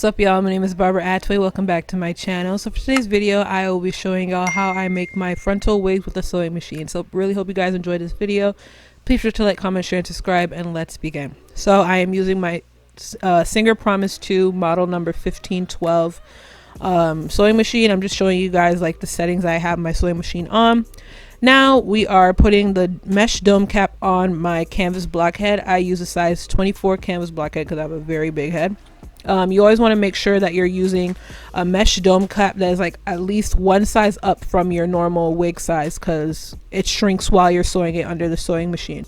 What's up, y'all? My name is Barbara Atewe. Welcome back to my channel. So for today's video, I will be showing y'all how I make my frontal wigs with a sewing machine. So really hope you guys enjoyed this video. Please be sure to like, comment, share, and subscribe, and let's begin. So I am using my Singer Promise 2 model number 1512 sewing machine. I'm just showing you guys like the settings I have my sewing machine on. Now we are putting the mesh dome cap on my canvas blockhead. I use a size 24 canvas blockhead because I have a very big head. You always want to make sure that you're using a mesh dome cap that is like at least one size up from your normal wig size, because it shrinks while you're sewing it under the sewing machine.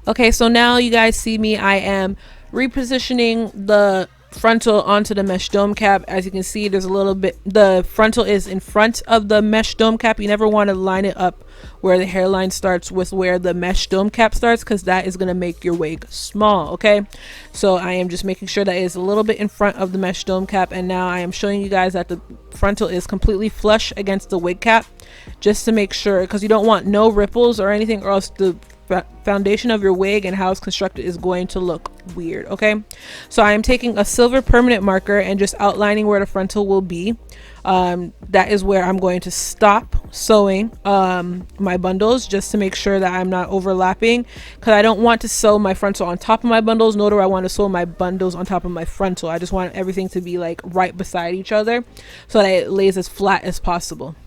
Okay, so now you guys see me. I am repositioning the frontal onto the mesh dome cap. As you can see, there's a little bit, the frontal is in front of the mesh dome cap. You never want to line it up where the hairline starts with where the mesh dome cap starts, because that is going to make your wig small. Okay, so I am just making sure that it is a little bit in front of the mesh dome cap, and now I am showing you guys that the frontal is completely flush against the wig cap, just to make sure, because you don't want no ripples or anything, or else the foundation of your wig and how it's constructed is going to look weird. Okay, so I am taking a silver permanent marker and just outlining where the frontal will be. That is where I'm going to stop sewing my bundles, just to make sure that I'm not overlapping, because I don't want to sew my frontal on top of my bundles, nor do I want to sew my bundles on top of my frontal. I just want everything to be like right beside each other so that it lays as flat as possible.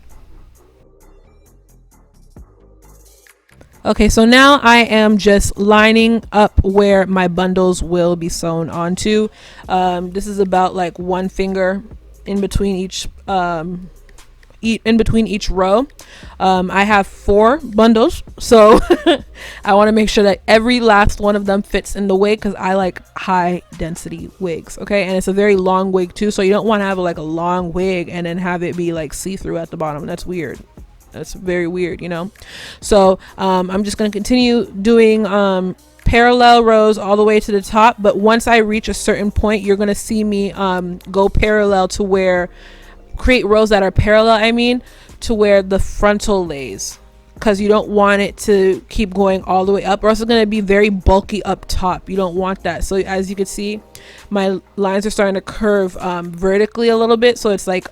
Okay, so now I am just lining up where my bundles will be sewn onto. This is about like one finger in between each row. I have 4 bundles, so I want to make sure that every last one of them fits in the wig, because I like high density wigs. Okay, and it's a very long wig too, so you don't want to have like a long wig and then have it be like see-through at the bottom. That's weird. That's very weird, you know. So I'm just going to continue doing parallel rows all the way to the top, but once I reach a certain point, you're going to see me go parallel to where, create rows that are parallel, I mean, to where the frontal lays, because you don't want it to keep going all the way up, or else it's going to be very bulky up top. You don't want that. So as you can see, my lines are starting to curve vertically a little bit, so it's like,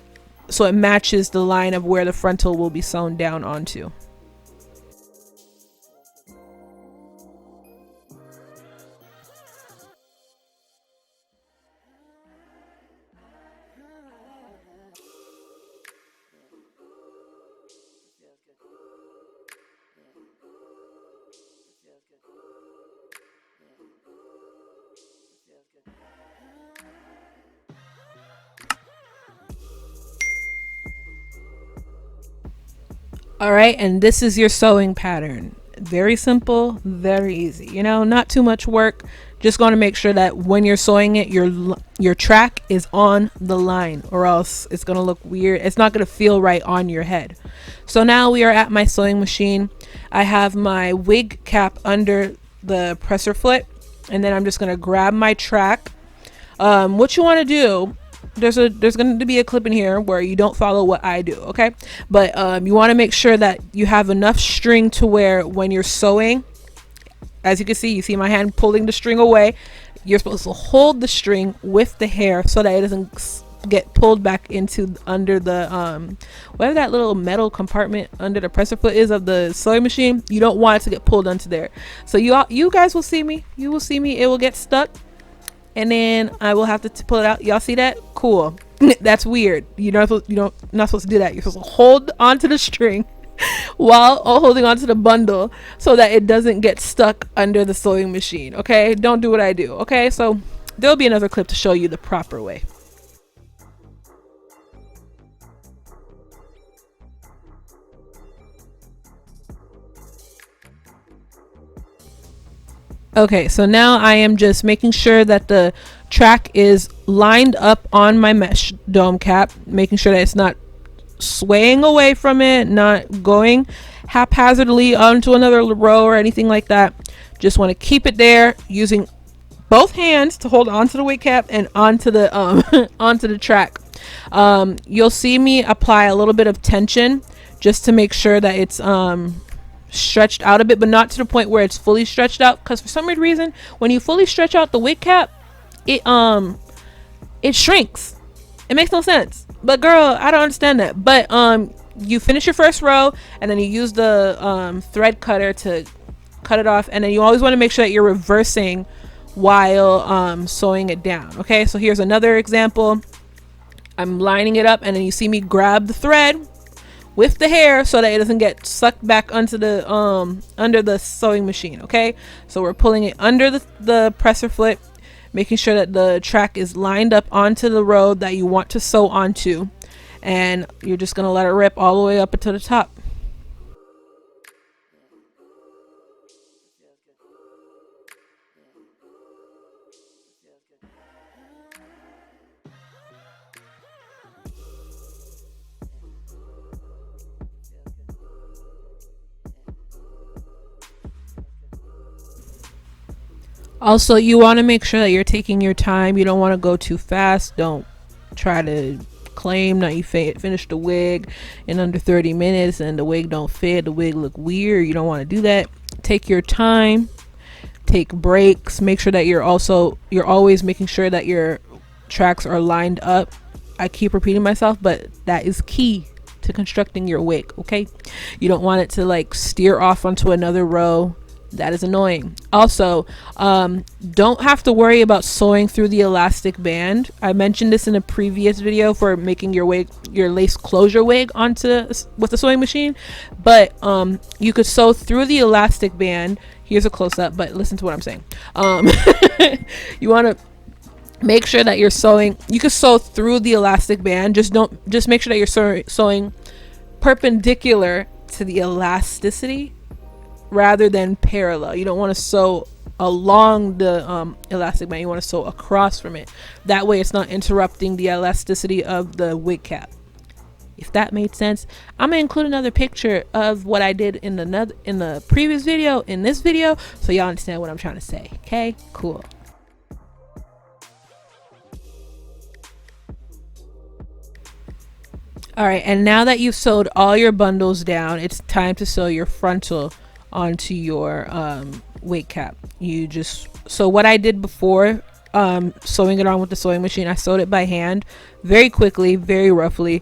so it matches the line of where the frontal will be sewn down onto. All right, and this is your sewing pattern. Very simple, very easy, you know, not too much work. Just going to make sure that when you're sewing it, your track is on the line, or else it's going to look weird. It's not going to feel right on your head. So now we are at my sewing machine. I have my wig cap under the presser foot, and then I'm just going to grab my track. What you want to do, there's going to be a clip in here where you don't follow what I do, okay? But you want to make sure that you have enough string to where when you're sewing, as you can see, you see my hand pulling the string away. You're supposed to hold the string with the hair so that it doesn't get pulled back into under the whatever that little metal compartment under the presser foot is of the sewing machine. You don't want it to get pulled onto there. So you guys will see me. You will see me. It will get stuck, and then I will have to pull it out. Y'all see that? Cool. That's weird. You're not supposed to do that. You're supposed to hold onto the string while holding onto the bundle so that it doesn't get stuck under the sewing machine. Okay, don't do what I do. Okay, so there'll be another clip to show you the proper way. Okay, so now I am just making sure that the track is lined up on my mesh dome cap, making sure that it's not swaying away from it, not going haphazardly onto another row or anything like that. Just want to keep it there, using both hands to hold onto the wig cap and onto the onto the track. You'll see me apply a little bit of tension just to make sure that it's stretched out a bit, but not to the point where it's fully stretched out, because for some weird reason when you fully stretch out the wig cap, it shrinks. It makes no sense. But girl, I don't understand that. But you finish your first row, and then you use the thread cutter to cut it off, and then you always want to make sure that you're reversing while sewing it down. Okay, so here's another example. I'm lining it up, and then you see me grab the thread with the hair so that it doesn't get sucked back onto the under the sewing machine. Okay, so we're pulling it under the presser foot, making sure that the track is lined up onto the row that you want to sew onto, and you're just gonna let it rip all the way up to the top. Also, you want to make sure that you're taking your time. You don't want to go too fast. Don't try to claim that you finished the wig in under 30 minutes and the wig don't fit, the wig look weird. You don't want to do that. Take your time, take breaks, make sure that you're always making sure that your tracks are lined up. I keep repeating myself, but that is key to constructing your wig. Okay, you don't want it to like steer off onto another row. That is annoying. Also, don't have to worry about sewing through the elastic band. I mentioned this in a previous video for making your lace closure wig with the sewing machine, but you could sew through the elastic band. Here's a close-up, but listen to what I'm saying. You want to make sure that you're sewing. You can sew through the elastic band. Just make sure that you're sewing perpendicular to the elasticity rather than parallel. You don't want to sew along the elastic band. You want to sew across from it. That way it's not interrupting the elasticity of the wig cap. If that made sense. I'm gonna include another picture of what I did in the previous video in this video, so y'all understand what I'm trying to say. Okay, cool. All right, and now that you've sewed all your bundles down, it's time to sew your frontal onto your wig cap. So what I did before sewing it on with the sewing machine, I sewed it by hand very quickly, very roughly,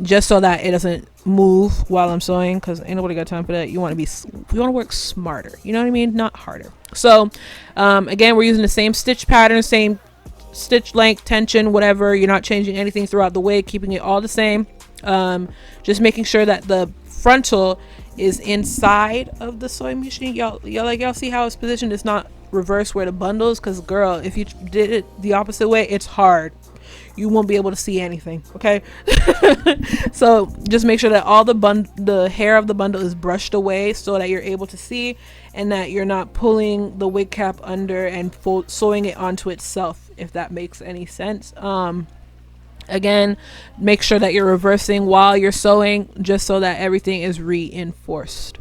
just so that it doesn't move while I'm sewing, because ain't nobody got time for that. You want to work smarter, you know what I mean, not harder. So again, we're using the same stitch pattern, same stitch length, tension, whatever. You're not changing anything throughout the wig, keeping it all the same. Just making sure that the frontal is inside of the sewing machine. Y'all see how it's positioned? It's not reverse where the bundle is, because girl, if you did it the opposite way, it's hard. You won't be able to see anything. Okay. So just make sure that all the hair of the bundle is brushed away so that you're able to see, and that you're not pulling the wig cap under and sewing it onto itself, if that makes any sense. Again, make sure that you're reversing while you're sewing, just so that everything is reinforced.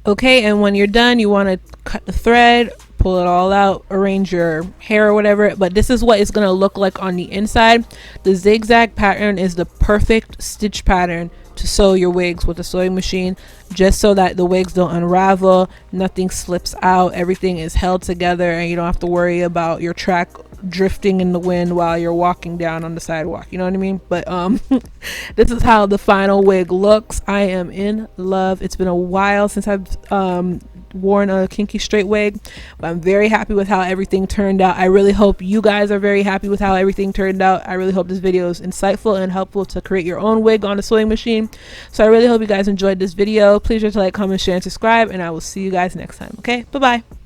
Okay, and when you're done, you want to cut the thread, pull it all out, arrange your hair or whatever. But this is what it's going to look like on the inside. The zigzag pattern is the perfect stitch pattern to sew your wigs with a sewing machine, just so that the wigs don't unravel, nothing slips out, everything is held together, and you don't have to worry about your track drifting in the wind while you're walking down on the sidewalk, you know what I mean? But this is how the final wig looks. I am in love. It's been a while since I've worn a kinky straight wig, but I'm very happy with how everything turned out. I really hope you guys are very happy with how everything turned out. I really hope this video is insightful and helpful to create your own wig on a sewing machine. So I really hope you guys enjoyed this video. Please remember to like, comment, share, and subscribe, and I will see you guys next time. Okay, bye bye.